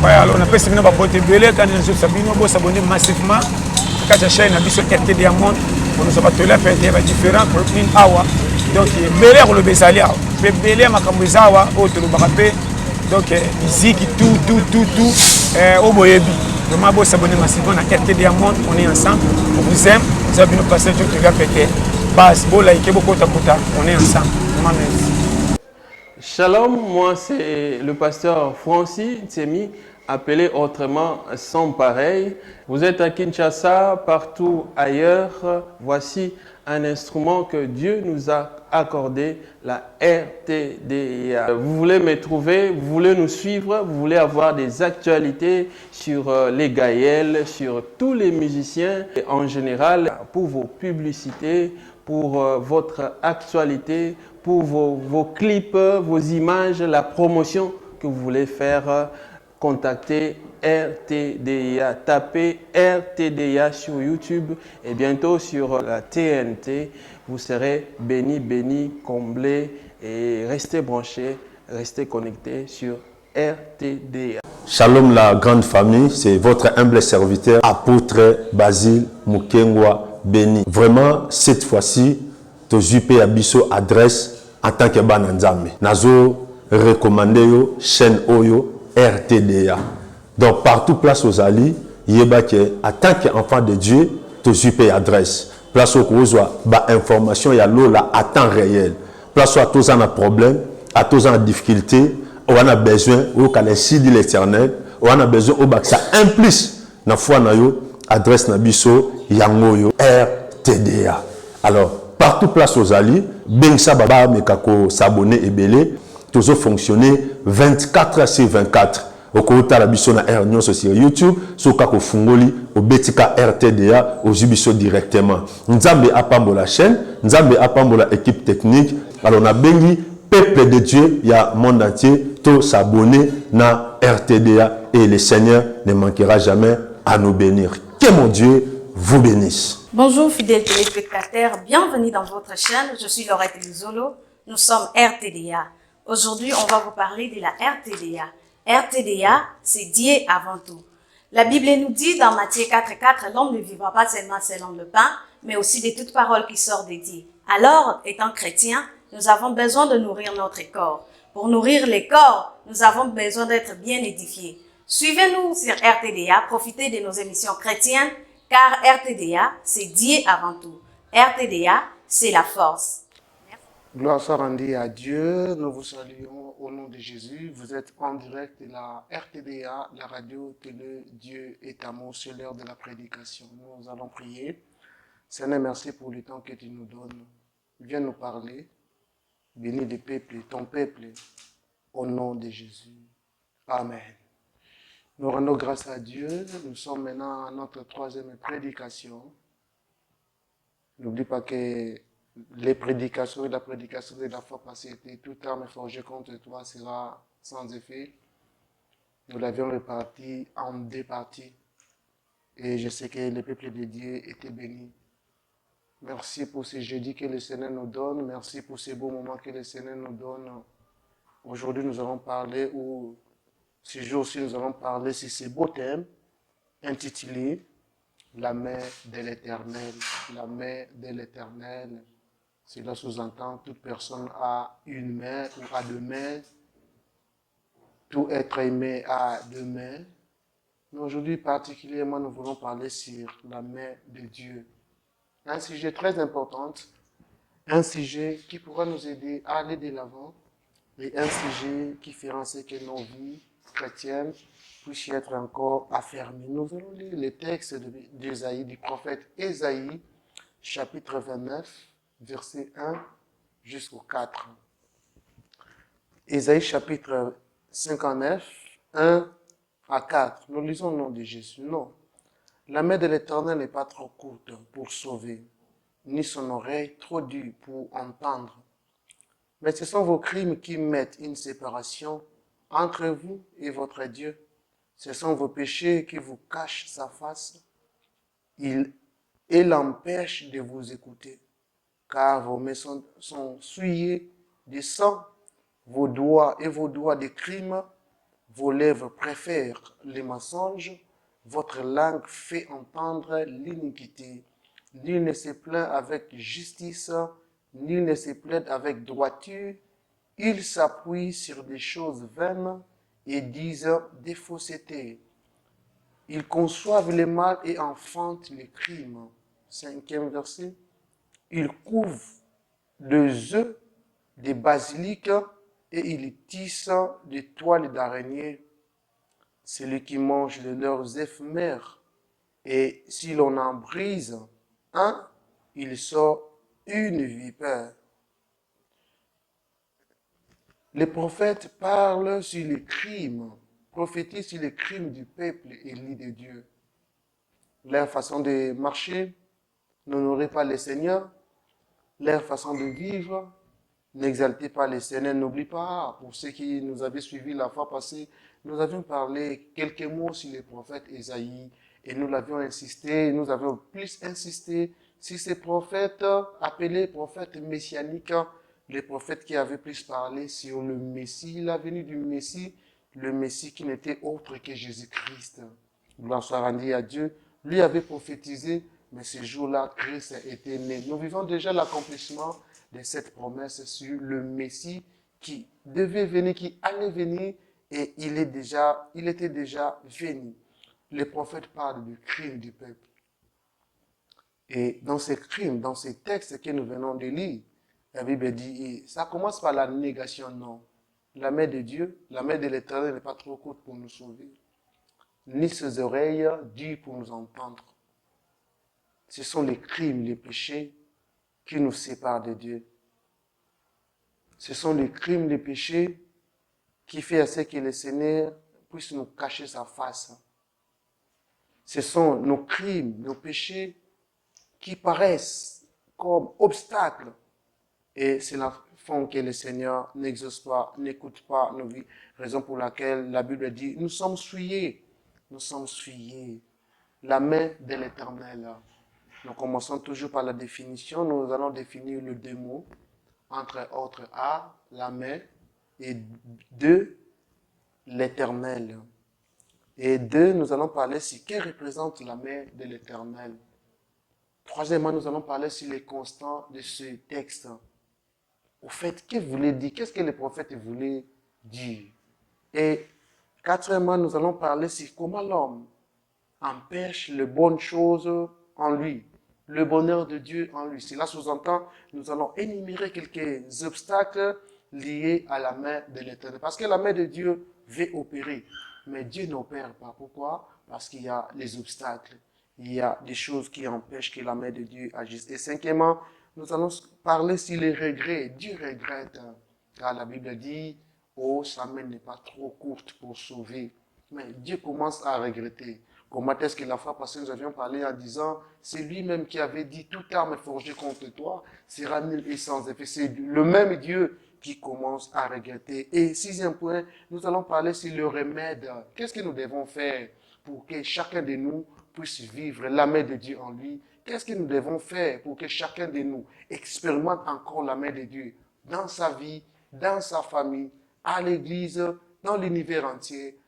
Alors on a fait une boîte belé quand nous sabino bo s'abonner massivement quand la chaîne a biso RTDA Monde on nous a pas là faire des différents protéines awa donc belé le besalia belé makambo zawa o to bakape donc musique tout au boyebi vraiment bo s'abonner massivement à RTDA Monde on est ensemble on vous aime vous avez nous passer tout le gars pété base bo like beaucoup takuta on est ensemble vraiment merci. Shalom, moi c'est le pasteur Francis Tsemi, appelé autrement Sans Pareil. Vous êtes à Kinshasa, partout ailleurs. Voici un instrument que Dieu nous a accordé, la RTDA. Vous voulez me trouver, vous voulez nous suivre, vous voulez avoir des actualités sur les Gaëls, sur tous les musiciens en général, pour vos publicités, pour votre actualité, pour vos clips, vos images, la promotion que vous voulez faire, contactez RTDA. Tapez RTDA sur YouTube et bientôt sur la TNT. Vous serez bénis, comblés et restez branchés, restez connectés sur RTDA. Shalom la grande famille, c'est votre humble serviteur, apôtre Basile Mukengwa Béni. Vraiment, cette fois-ci, to jupe abiso adresse en tant que bananzame. Nazo recommandé yo chaîne Oyo RTDA. Donc partout place aux alliés, yeba que en tant qu'enfant de Dieu, to jupe adresse. Place au kozwa ba information ya lola à temps réel. Place à tous en problème, à tous en difficulté, on a besoin au calendrier de l'Éternel, on a besoin au bac ça implique na foi na yo adresse na biso yango yo RTDA. Alors partout place aux alliés, Bengsa Baba Mekako s'abonner et belé, toujours fonctionner 24 sur 24. Au côté la biso na Air sur YouTube, sur Kako Fungoli, au Betika RTDA, au Jubiso directement. Nzambe apambo la chaîne, Nzambe apambo la équipe technique. Alors on a bengi peuple de Dieu, il y a monde entier, tout s'abonner na RTDA et le Seigneur ne manquera jamais à nous bénir. Que mon Dieu vous bénisse. Bonjour fidèles téléspectateurs, bienvenue dans votre chaîne, je suis Laurette Luzolo, nous sommes RTDA. Aujourd'hui, on va vous parler de la RTDA. RTDA, c'est Dieu avant tout. La Bible nous dit dans Matthieu 4,4, l'homme ne vivra pas seulement selon le pain, mais aussi de toute parole qui sort de Dieu. Alors, étant chrétiens, nous avons besoin de nourrir notre corps. Pour nourrir les corps, nous avons besoin d'être bien édifiés. Suivez-nous sur RTDA, profitez de nos émissions chrétiennes, car RTDA, c'est Dieu avant tout. RTDA, c'est la force. Gloire soit rendue à Dieu. Nous vous saluons au nom de Jésus. Vous êtes en direct de la RTDA, la radio télé Dieu est amour, c'est l'heure de la prédication. Nous allons prier. Seigneur, merci pour le temps que tu nous donnes. Viens nous parler. Bénis le peuple, ton peuple, au nom de Jésus. Amen. Nous rendons grâce à Dieu. Nous sommes maintenant à notre troisième prédication. N'oublie pas que les prédications et la prédication de la fois passée étaient tout arme forgée contre toi sera sans effet. Nous l'avions réparti en deux parties. Et je sais que le peuple de Dieu était béni. Merci pour ce jeudi que le Seigneur nous donne. Merci pour ces beaux moments que le Seigneur nous donne. Aujourd'hui, nous allons parler, ou ce jour-ci, nous allons parler sur ce beau thème intitulé « La main de l'Éternel ». La main de l'Éternel. Cela sous-entend toute personne a une main ou a deux mains. Tout être aimé a deux mains. Mais aujourd'hui, particulièrement, nous voulons parler sur la main de Dieu. Un sujet très important, un sujet qui pourra nous aider à aller de l'avant et un sujet qui fera en sorte que nos vies chrétiennes puissent être encore affermies. Nous allons lire les textes d'Ésaïe, du prophète Ésaïe, chapitre 29, verset 1 jusqu'au 4. Ésaïe chapitre 59, 1 à 4. Nous lisons au nom de Jésus. Non. La main de l'Éternel n'est pas trop courte pour sauver, ni son oreille trop dure pour entendre. Mais ce sont vos crimes qui mettent une séparation entre vous et votre Dieu. Ce sont vos péchés qui vous cachent sa face. Il l'empêche de vous écouter, car vos mains sont souillées de sang, vos doigts de crime vos lèvres préfèrent les mensonges, votre langue fait entendre l'iniquité. Nul ne se plaint avec justice, nul ne se plaide avec droiture. Ils s'appuient sur des choses vaines et disent des faussetés. Ils conçoivent le mal et enfantent les crimes. 5e verset. Ils couvent des œufs des basiliques et ils tissent des toiles d'araignée. Celui qui mange de leurs œufs meurt, et si l'on en brise un, il sort une vipère. Les prophètes parlent sur les crimes, prophétisent sur les crimes du peuple élu de Dieu. Leur façon de marcher, n'honorez pas le Seigneur. Leur façon de vivre, n'exaltez pas le Seigneur. N'oublie pas, pour ceux qui nous avaient suivis la fois passée, nous avions parlé quelques mots sur le prophète Ésaïe et nous l'avions insisté, nous avions plus insisté sur ces prophètes appelés prophètes messianiques, les prophètes qui avaient plus parlé sur le Messie, la venue du Messie, le Messie qui n'était autre que Jésus-Christ. Gloire soit rendue à Dieu. Lui avait prophétisé, mais ce jour-là, Christ était né. Nous vivons déjà l'accomplissement de cette promesse sur le Messie qui devait venir, qui allait venir, et il était déjà venu. Les prophètes parlent du crime du peuple. Et dans ces crimes, dans ces textes que nous venons de lire, la Bible dit, ça commence par la négation, non. La main de Dieu, la main de l'Éternel n'est pas trop courte pour nous sauver, ni ses oreilles dures pour nous entendre. Ce sont les crimes, les péchés qui nous séparent de Dieu. Ce sont les crimes, les péchés qui font à ce que le Seigneur puisse nous cacher sa face. Ce sont nos crimes, nos péchés qui paraissent comme obstacles. Et cela fait que le Seigneur n'exauce pas, n'écoute pas nos vies. Raison pour laquelle la Bible dit, nous sommes souillés. Nous sommes souillés. La main de l'Éternel. Nous commençons toujours par la définition. Nous allons définir le deux mots. Entre autres, A, la main, et 2, l'Éternel. Et 2, nous allons parler sur ce que représente la main de l'Éternel. Troisièmement, nous allons parler sur les constants de ce texte. Au fait, qu'est-ce qu'il voulait dire? Qu'est-ce que les prophètes voulaient dire? Et quatrièmement, nous allons parler sur comment l'homme empêche les bonnes choses en lui, le bonheur de Dieu en lui. Cela sous-entend, nous allons énumérer quelques obstacles liés à la main de l'Éternel. Parce que la main de Dieu veut opérer, mais Dieu n'opère pas. Pourquoi? Parce qu'il y a les obstacles. Il y a des choses qui empêchent que la main de Dieu agisse. Et cinquièmement, nous allons parler sur les regrets. Dieu regrette, car la Bible dit, oh, sa main n'est pas trop courte pour sauver. Mais Dieu commence à regretter. Comment est-ce que la fois passée, nous avions parlé en disant, c'est lui-même qui avait dit, toute arme forgée contre toi sera nulle et sans effet. C'est le même Dieu qui commence à regretter. Et sixième point, nous allons parler sur le remède. Qu'est-ce que nous devons faire pour que chacun de nous puisse vivre la main de Dieu en lui? Qu'est-ce que nous devons faire pour que chacun de nous expérimente encore la main de Dieu dans sa vie, dans sa famille, à l'église, dans l'univers entier?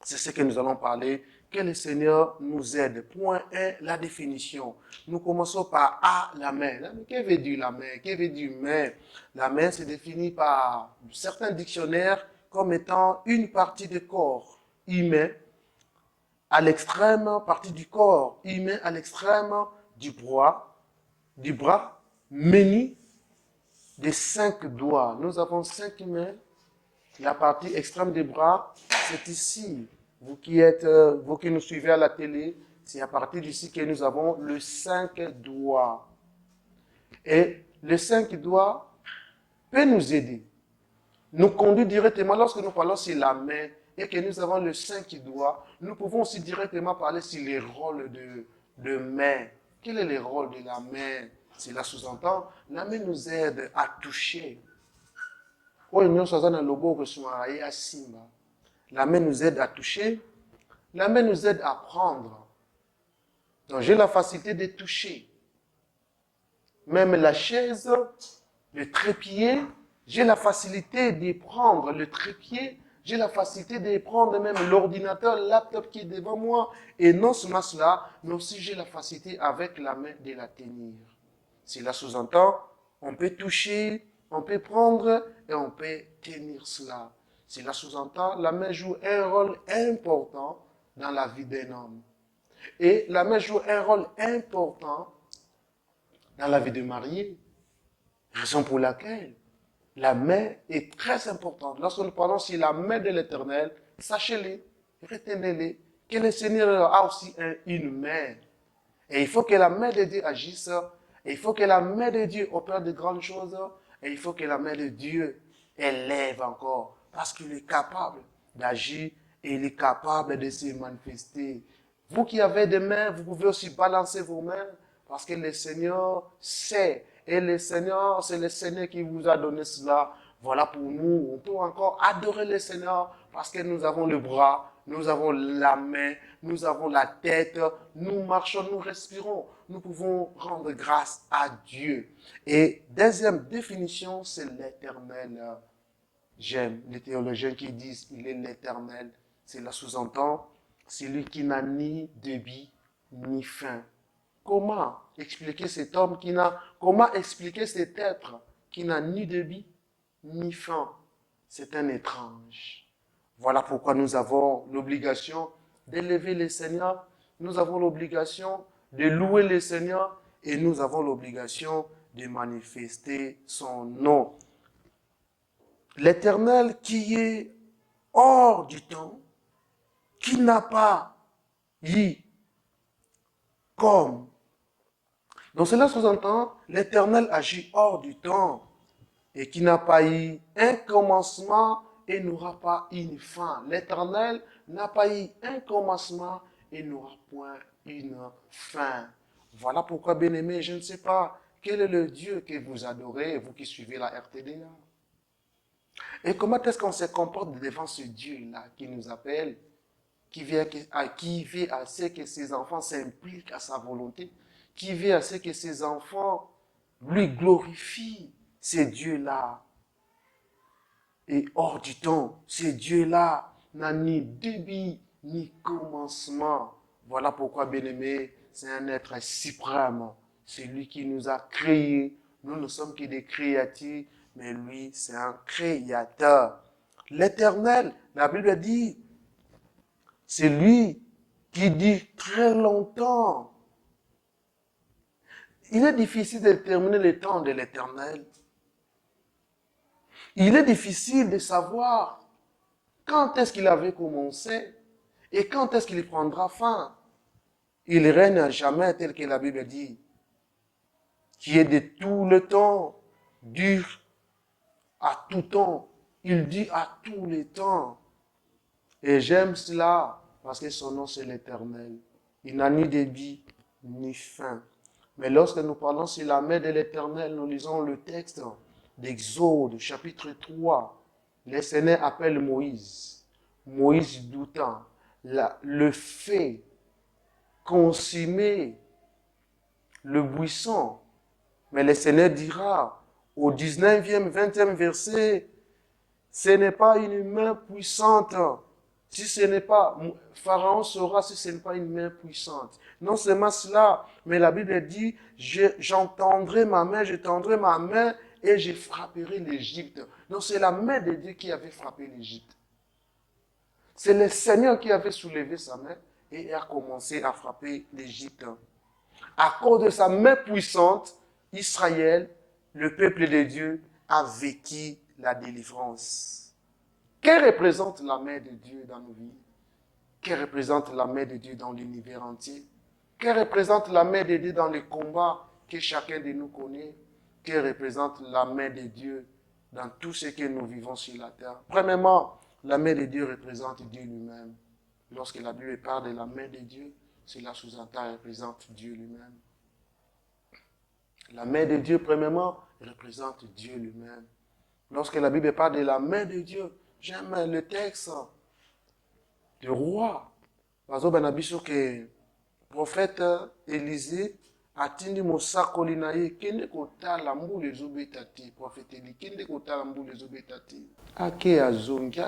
C'est ce que nous allons parler. Que le Seigneur nous aide. Point 1, la définition. Nous commençons par A, la main. Que veut dire la main? Que veut dire main? La main se définit par certains dictionnaires comme étant une partie du corps humain à l'extrême partie du corps humain, à l'extrême du bras muni des 5 doigts. Nous avons 5 mains. La partie extrême des bras, c'est ici. Vous qui nous suivez à la télé, c'est à partir d'ici que nous avons le 5 doigts. Et le 5 doigts peut nous aider, nous conduit directement, lorsque nous parlons sur la main et que nous avons le 5 doigts, nous pouvons aussi directement parler sur les rôles de main. Quel est le rôle de la main? Cela sous-entend, la main nous aide à toucher. La main nous aide à toucher. La main nous aide à prendre. Donc j'ai la facilité de toucher. Même la chaise, le trépied, j'ai la facilité de prendre le trépied J'ai la facilité de prendre même l'ordinateur, le laptop qui est devant moi. Et non seulement cela, mais aussi j'ai la facilité avec la main de la tenir. Cela sous-entend, on peut toucher, on peut prendre et on peut tenir cela. Cela sous-entend, la main joue un rôle important dans la vie d'un homme. Et la main joue un rôle important dans la vie de marié. Raison pour laquelle la main est très importante. Lorsque nous parlons sur la main de l'Éternel, sachez-le, retenez-le, que le Seigneur a aussi une main. Et il faut que la main de Dieu agisse, et il faut que la main de Dieu opère de grandes choses, et il faut que la main de Dieu élève encore, parce qu'il est capable d'agir et il est capable de se manifester. Vous qui avez des mains, vous pouvez aussi balancer vos mains, parce que le Seigneur sait. Et le Seigneur, c'est le Seigneur qui vous a donné cela. Voilà pour nous. On peut encore adorer le Seigneur parce que nous avons le bras, nous avons la main, nous avons la tête, nous marchons, nous respirons. Nous pouvons rendre grâce à Dieu. Et deuxième définition, c'est l'Éternel. J'aime les théologiens qui disent il est l'Éternel. Cela sous-entend celui qui n'a ni début ni fin. Comment expliquer cet homme comment expliquer cet être qui n'a ni début ni fin? C'est un étrange. Voilà pourquoi nous avons l'obligation d'élever le Seigneur, nous avons l'obligation de louer le Seigneur et nous avons l'obligation de manifester son nom. L'Éternel qui est hors du temps, qui n'a pas eu comme. Donc cela sous-entend, l'Éternel agit hors du temps et qui n'a pas eu un commencement et n'aura pas une fin. L'Éternel n'a pas eu un commencement et n'aura point une fin. Voilà pourquoi, bien-aimés, je ne sais pas quel est le Dieu que vous adorez, vous qui suivez la RTDA. Et comment est-ce qu'on se comporte devant ce Dieu-là qui nous appelle, qui veut à ce que ses enfants s'impliquent à sa volonté, qui veut à ce que ses enfants lui glorifient. Ce Dieu-là est hors du temps. Ce Dieu-là n'a ni début ni commencement. Voilà pourquoi, bien-aimé, c'est un être suprême. C'est lui qui nous a créés. Nous ne sommes que des créatures, mais lui, c'est un créateur. L'Éternel, la Bible dit, c'est lui qui dit très longtemps. Il est difficile de déterminer le temps de l'Éternel. Il est difficile de savoir quand est-ce qu'il avait commencé et quand est-ce qu'il prendra fin. Il règne à jamais tel que la Bible dit, qui est de tout le temps, dur à tout temps. Il dit à tous les temps. Et j'aime cela parce que son nom c'est l'Éternel. Il n'a ni début ni fin. Mais lorsque nous parlons sur la main de l'Éternel, nous lisons le texte d'Exode, chapitre 3. Le Seigneur appelle Moïse. Moïse doutant. Le fait consumer le buisson. Mais le Seigneur dira au 19e, 20e verset, ce n'est pas une main puissante. Si ce n'est pas, Pharaon saura si ce n'est pas une main puissante. Non seulement cela, mais la Bible dit, j'entendrai ma main, je tendrai ma main et je frapperai l'Égypte. Donc c'est la main de Dieu qui avait frappé l'Égypte. C'est le Seigneur qui avait soulevé sa main et a commencé à frapper l'Égypte. À cause de sa main puissante, Israël, le peuple de Dieu, a vécu la délivrance. Que représente la main de Dieu dans nos vies? Que représente la main de Dieu dans l'univers entier? Que représente la main de Dieu dans les combats que chacun de nous connaît? Que représente la main de Dieu dans tout ce que nous vivons sur la terre? Premièrement, la main de Dieu représente Dieu lui-même. Lorsque la Bible parle de la main de Dieu, cela sous-entend représente Dieu lui-même. La main de Dieu, premièrement, représente Dieu lui-même. Lorsque la Bible parle de la main de Dieu, j'aime le texte du roi. Par exemple, que le prophète Élisée atindi mosakoli na ye kende kotala mbula ezobeta te. Prophète Eli kende kotala mbula ezobeta te. Ake azongi.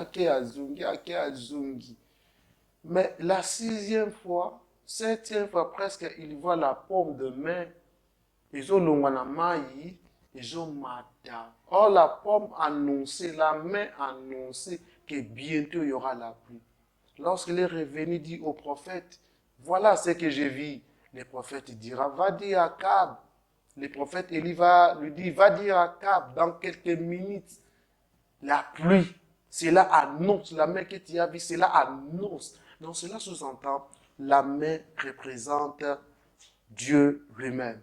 Mais la 6e fois, 7e fois presque, il voit la paume de main. Ils ont l'onganamaï, ils ont mata. Or la paume annonçait, la main annonçait que bientôt il y aura la pluie. Lorsqu'il est revenu, dit au prophète, voilà ce que j'ai vu. Le prophète dira, va dire à Akab. Le prophète Élie lui dit, va dire à Akab, dans quelques minutes, la pluie. Cela annonce, la main que tu as vue, cela annonce. Donc cela sous-entend, la main représente Dieu lui-même.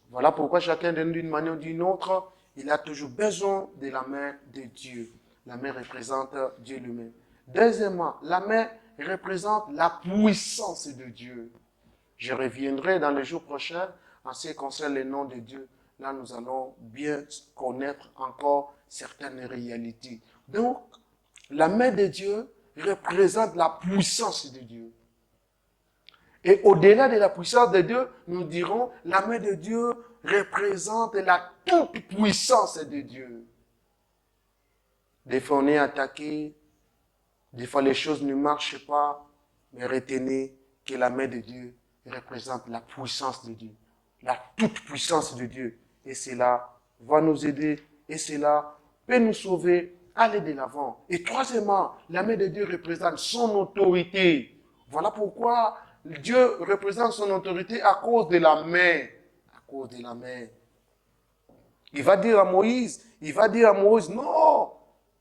Voilà pourquoi chacun de nous, d'une manière ou d'une autre, il a toujours besoin de la main de Dieu. La main représente Dieu lui-même. Deuxièmement, la main représente la puissance de Dieu. Je reviendrai dans les jours prochains en ce qui concerne les noms de Dieu. Là, nous allons bien connaître encore certaines réalités. Donc, la main de Dieu représente la puissance de Dieu. Et au-delà de la puissance de Dieu, nous dirons, la main de Dieu représente la toute-puissance de Dieu. Des fois, on est attaqué, des fois, les choses ne marchent pas, mais retenez que la main de Dieu représente la puissance de Dieu, la toute-puissance de Dieu. Et cela va nous aider, et cela peut nous sauver, aller de l'avant. Et troisièmement, la main de Dieu représente son autorité. Voilà pourquoi Dieu représente son autorité à cause de la main. À cause de la main. Il va dire à Moïse, non,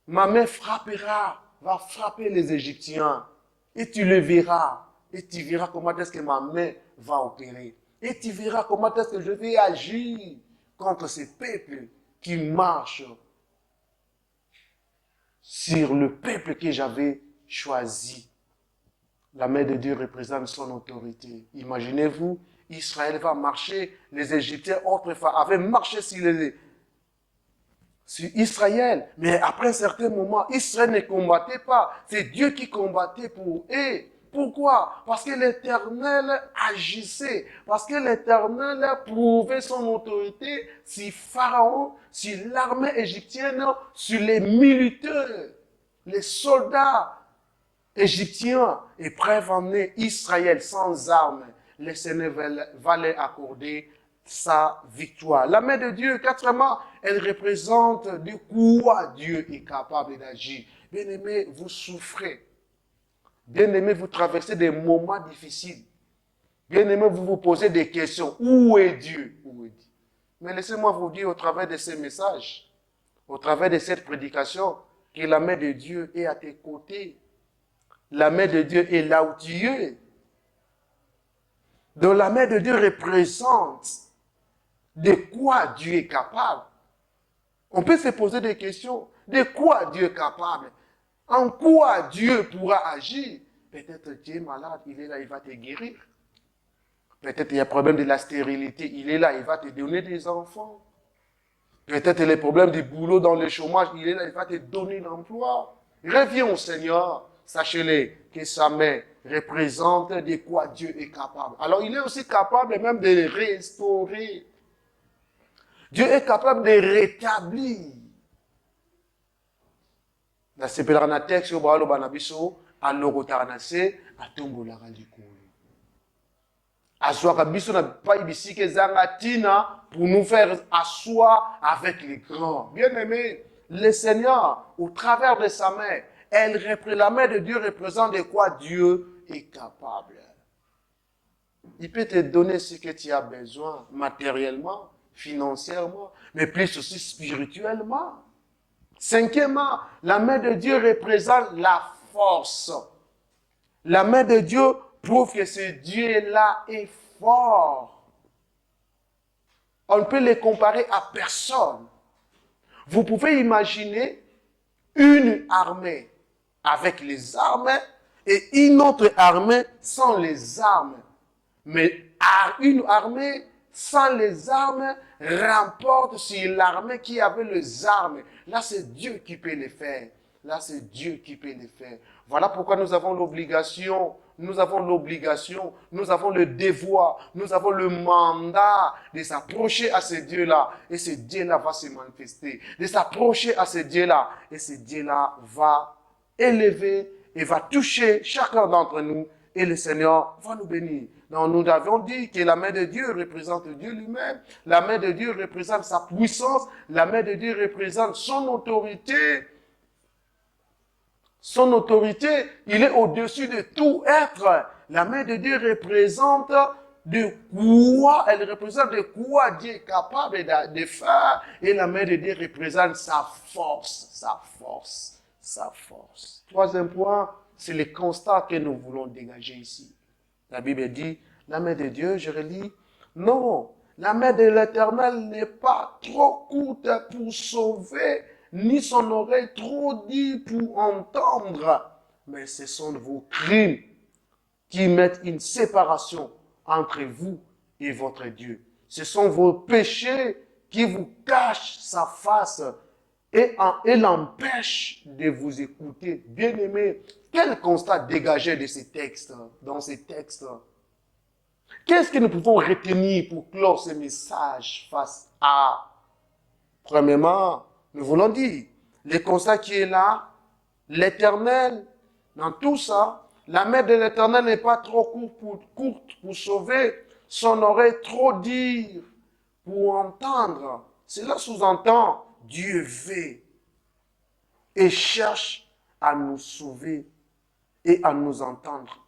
ma main frappera, va frapper les Égyptiens. Et tu le verras. Et tu verras comment est-ce que ma main va opérer. Et tu verras comment est-ce que je vais agir contre ces peuples qui marchent sur le peuple que j'avais choisi. La main de Dieu représente son autorité. Imaginez-vous, Israël va marcher, les Égyptiens autrefois avaient marché sur Israël. Mais après un certain moment, Israël ne combattait pas. C'est Dieu qui combattait pour eux. Pourquoi? Parce que l'Éternel agissait. Parce que l'Éternel prouvait son autorité sur Pharaon, sur l'armée égyptienne, sur les militaires, les soldats égyptiens. Et prêts à emmener Israël sans armes. Le Seigneur va leur accorder sa victoire. La main de Dieu, quatrièmement, elle représente de quoi Dieu est capable d'agir. Bien-aimés, vous souffrez. Bien-aimés, vous traversez des moments difficiles. Bien-aimés, vous vous posez des questions. Où est Dieu? Où est Dieu? Mais laissez-moi vous dire au travers de ces messages, au travers de cette prédication, que la main de Dieu est à tes côtés. La main de Dieu est là où tu es. Donc la main de Dieu représente de quoi Dieu est capable. On peut se poser des questions. De quoi Dieu est capable? En quoi Dieu pourra agir? Peut-être tu es malade, il est là, il va te guérir. Peut-être il y a un problème de la stérilité, il est là, il va te donner des enfants. Peut-être les problèmes du boulot dans le chômage, il est là, il va te donner l'emploi. Reviens au Seigneur, sachez-le que sa main représente de quoi Dieu est capable. Alors il est aussi capable même de restaurer. Dieu est capable de rétablir. Nasepelaka na texte yo baloba na biso alokotaka na se atombolaka likolo. Azwaka biso na pai bisika ezanga tina pour nous faire asseoir avec les grands. Bien-aimés, le Seigneur, au travers de sa main, la main de Dieu représente de quoi Dieu est capable. Il peut te donner ce que tu as besoin, matériellement, financièrement, mais plus aussi spirituellement. Cinquièmement, la main de Dieu représente la force. La main de Dieu prouve que ce Dieu-là est fort. On ne peut le comparer à personne. Vous pouvez imaginer une armée avec les armes et une autre armée sans les armes. Mais une armée sans les armes remporte sur l'armée qui avait les armes. Là, c'est Dieu qui peut les faire. Là, c'est Dieu qui peut les faire. Voilà pourquoi nous avons l'obligation, nous avons le devoir, nous avons le mandat de s'approcher à ce Dieu-là. Et ce Dieu-là va se manifester. De s'approcher à ce Dieu-là. Et ce Dieu-là va élever et va toucher chacun d'entre nous. Et le Seigneur va nous bénir. Donc, nous avions dit que la main de Dieu représente Dieu lui-même. La main de Dieu représente sa puissance. La main de Dieu représente son autorité. Son autorité, il est au-dessus de tout être. La main de Dieu représente de quoi, elle représente de quoi Dieu est capable de faire. Et la main de Dieu représente sa force, sa force, sa force. Troisième point, c'est le constat que nous voulons dégager ici. La Bible dit, la main de Dieu, je relis, non, la main de l'Éternel n'est pas trop courte pour sauver, ni son oreille trop dure pour entendre, mais ce sont vos crimes qui mettent une séparation entre vous et votre Dieu. Ce sont vos péchés qui vous cachent sa face et l'empêchent de vous écouter. Bien-aimés, quel constat dégager de ces textes, dans ces textes? Qu'est-ce que nous pouvons retenir pour clore ce message face à? Premièrement, nous voulons dire, le constat qui est là, l'Éternel, dans tout ça, la main de l'Éternel n'est pas trop courte pour sauver, son oreille trop dure pour entendre. Cela sous-entend, Dieu veut et cherche à nous sauver et à nous entendre.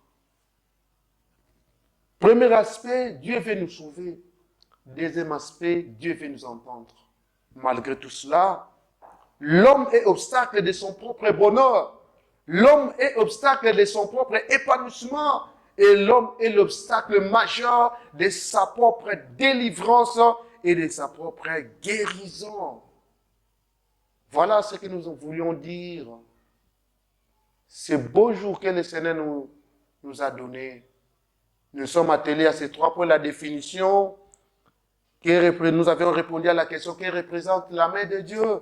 Premier aspect, Dieu veut nous sauver. Deuxième aspect, Dieu veut nous entendre. Malgré tout cela, l'homme est obstacle de son propre bonheur. L'homme est obstacle de son propre épanouissement. Et l'homme est l'obstacle majeur de sa propre délivrance et de sa propre guérison. Voilà ce que nous voulions dire. Ce beau jour que le Seigneur nous a donné. Nous sommes attelés à ces trois points, la définition. Nous avions répondu à la question qui représente la main de Dieu.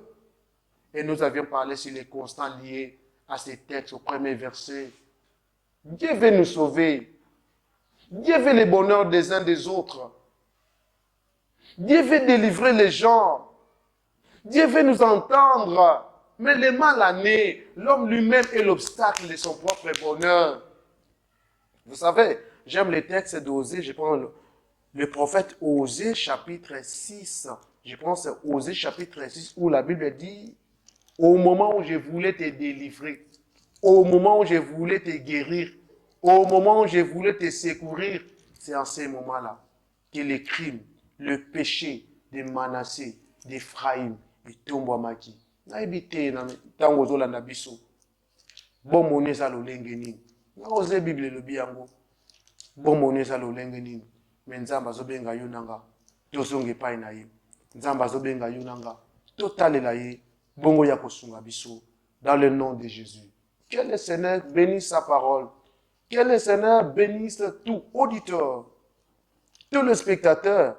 Et nous avions parlé sur les constants liés à ces textes au premier verset. Dieu veut nous sauver. Dieu veut le bonheur des uns des autres. Dieu veut délivrer les gens. Dieu veut nous entendre. Mais le mal a né. L'homme lui-même est l'obstacle de son propre bonheur. Vous savez, j'aime les textes d'Osée. Je prends le prophète Osée chapitre 6. Je pense que c'est Osée chapitre 6 où la Bible dit, au moment où je voulais te délivrer, au moment où je voulais te guérir, au moment où je voulais te secourir, c'est en ces moments-là que les crimes, le péché de Manassé, d'Ephraïm, de Tombouamaki, naïbité, tango zolanda biso, bon moneza lolenge nini, na ose Bible le biango, bon moneza lolenge nini, mais nzamba zobenga yunanga, tozonge pai na ye, nzamba zobenga yunanga, totalela ye, bongo ya kosunga biso, dans le nom de Jésus. Que le Seigneur bénisse sa parole. Que le Seigneur bénisse tout auditeur, tout le spectateur.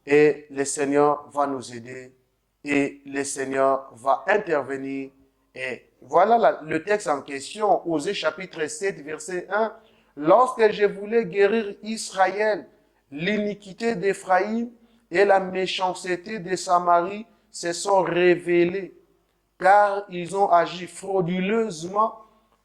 Et le Seigneur va nous aider. Et le Seigneur va intervenir. Et voilà le texte en question, Osée chapitre 7, verset 1. Lorsque je voulais guérir Israël, l'iniquité d'Éphraïm et la méchanceté de Samarie se sont révélées, car ils ont agi frauduleusement.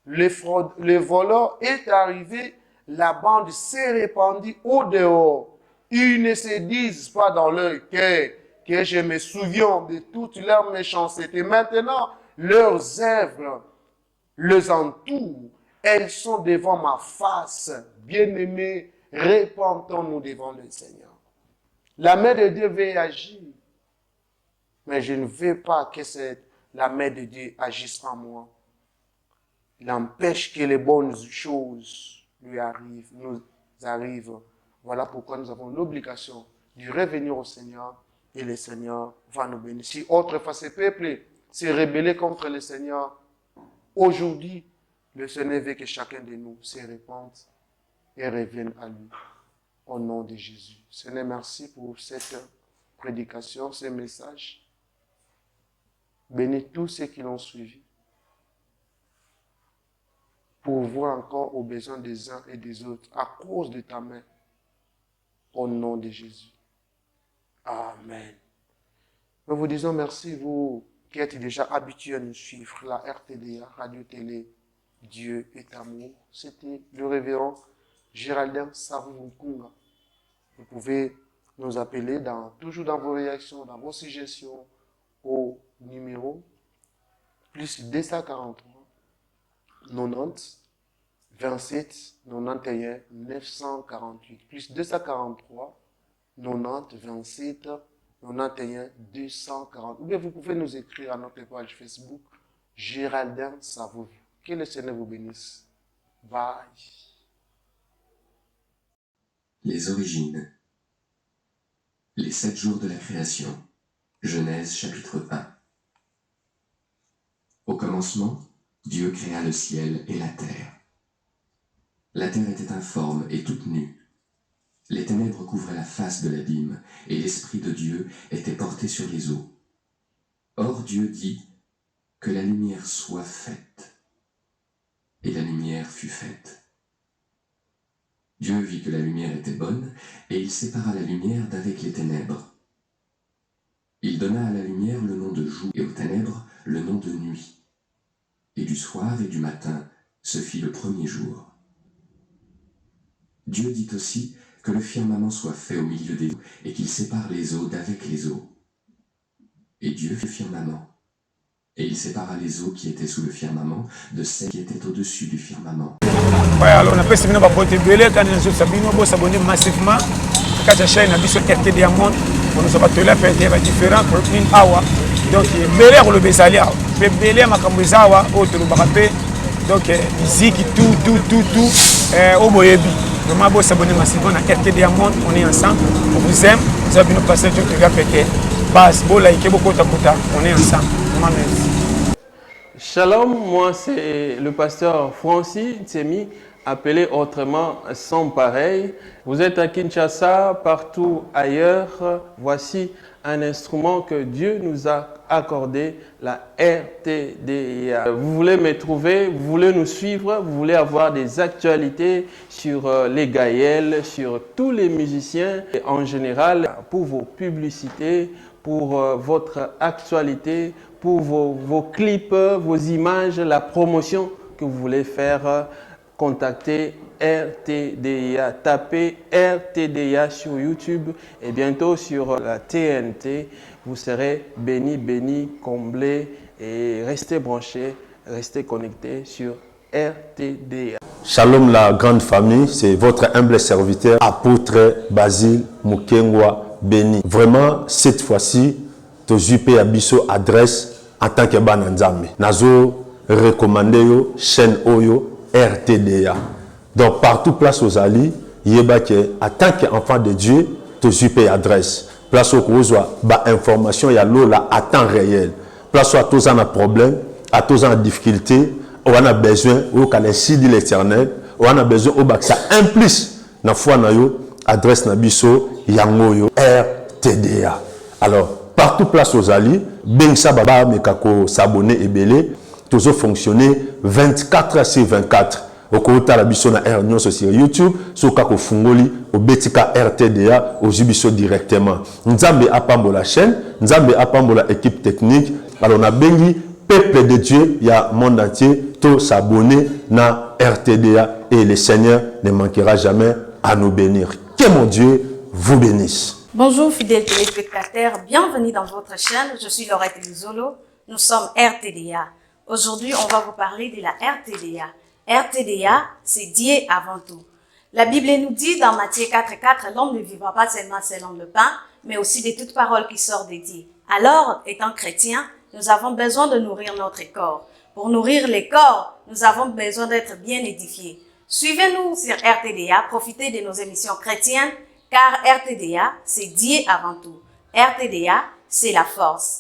Le voleur est arrivé, la bande s'est répandue au dehors. Ils ne se disent pas dans leur cœur que je me souviens de toute leur méchanceté. Maintenant, leurs œuvres les entourent. Elles sont devant ma face. Bien-aimés, répentons-nous devant le Seigneur. La main de Dieu veut agir. Mais je ne veux pas que la main de Dieu agisse en moi. Il empêche que les bonnes choses nous arrivent. Voilà pourquoi nous avons l'obligation de revenir au Seigneur et le Seigneur va nous bénir. Si autrefois ce peuple s'est rébellé contre le Seigneur, aujourd'hui, le Seigneur veut que chacun de nous se répande et revienne à lui. Au nom de Jésus. Seigneur, merci pour cette prédication, ce message. Bénis tous ceux qui l'ont suivi. pourvois encore aux besoins des uns et des autres à cause de ta main. Au nom de Jésus. Amen. Nous vous disons merci, vous qui êtes déjà habitués à nous suivre, la RTDA, Radio-Télé, Dieu est amour. C'était le révérend Géraldin Savou-Nkunga. Vous pouvez nous appeler toujours dans vos réactions, dans vos suggestions au numéro plus 243 90 27 91 948 plus 243 90 27 91 240. Ou bien vous pouvez nous écrire à notre page Facebook Géraldin Savou. Que le Seigneur vous bénisse. Bye. Les origines. Les 7 jours de la création. Genèse chapitre 1. Au commencement, Dieu créa le ciel et la terre. La terre était informe et toute nue. Les ténèbres couvraient la face de l'abîme, et l'Esprit de Dieu était porté sur les eaux. Or Dieu dit que la lumière soit faite. Et la lumière fut faite. Dieu vit que la lumière était bonne, et il sépara la lumière d'avec les ténèbres. Il donna à la lumière le nom de jour, et aux ténèbres le nom de nuit. Et du soir et du matin se fit le premier jour. Dieu dit aussi que le firmament soit fait au milieu des eaux, et qu'il sépare les eaux d'avec les eaux. Et Dieu fit le firmament. Et il sépara les eaux qui étaient sous le firmament de celles qui étaient au-dessus du firmament. Ouais, alors on a fait une boîte belé quand nous sommes s'abonner massivement à la chaîne RT Diamond. On nous a battu là faire des différents pour une hour. Donc belé pour le Besalia, belé makambuzawa autre barape. Donc musique tout au boyebi. Vraiment beau s'abonner massivement à RT Diamond, on est ensemble. On vous aime. Vous avez nos passages de TV pété. Bas beau like beaucoup takuta, on est ensemble. Vraiment merci. Shalom, moi c'est le pasteur Francis Ntsemi, appelé autrement Sans Pareil. Vous êtes à Kinshasa, partout ailleurs. Voici un instrument que Dieu nous a accordé, la RTDA. Vous voulez me trouver, vous voulez nous suivre, vous voulez avoir des actualités sur les Gaëls, sur tous les musiciens et en général pour vos publicités, pour votre actualité, pour vos clips, vos images, la promotion que vous voulez faire, contactez RTDA. Tapez RTDA sur YouTube et bientôt sur la TNT. Vous serez bénis, comblés et restez branchés, restez connectés sur RTDA. Shalom la grande famille, c'est votre humble serviteur, apôtre Basile Mukengwa Béni. Vraiment, cette fois-ci, to jupe abiso adresse en tant que bananzame. Nazo recommandé yo chaîne oyo RTDA. Donc partout place aux alliés, yeba que en tant qu'enfant de Dieu, to jupe adresse. Place au kozwa ba information ya lola à temps réel. Place à tous en a problème, à tous en difficulté, on a besoin au ainsi dit l'Éternel, on a besoin au bac ça implique na foi na yo adresse na biso yango yo RTDA. Alors partout place aux alliés, ben ça baba mekako s'abonner et belé, toujours fonctionner 24 sur 24. Au côté la biso na R nyonso sur YouTube, so kako fungoli au betika RTDA au jibiso directement. Nzambe apambola chaîne, Nzambe apambola équipe technique. Alors on a bengi peuple de Dieu, il y a monde entier, tout s'abonner na RTDA et le Seigneur ne manquera jamais à nous bénir. Que mon Dieu vous bénisse. Bonjour fidèles téléspectateurs, bienvenue dans votre chaîne, je suis Laurette Luzolo, nous sommes RTDA. Aujourd'hui, on va vous parler de la RTDA. RTDA, c'est Dieu avant tout. La Bible nous dit dans Matthieu 4,4, l'homme ne vivra pas seulement selon le pain, mais aussi de toute parole qui sort de Dieu. Alors, étant chrétiens, nous avons besoin de nourrir notre corps. Pour nourrir les corps, nous avons besoin d'être bien édifiés. Suivez-nous sur RTDA, profitez de nos émissions chrétiennes, car RTDA, c'est Dieu avant tout. RTDA, c'est la force.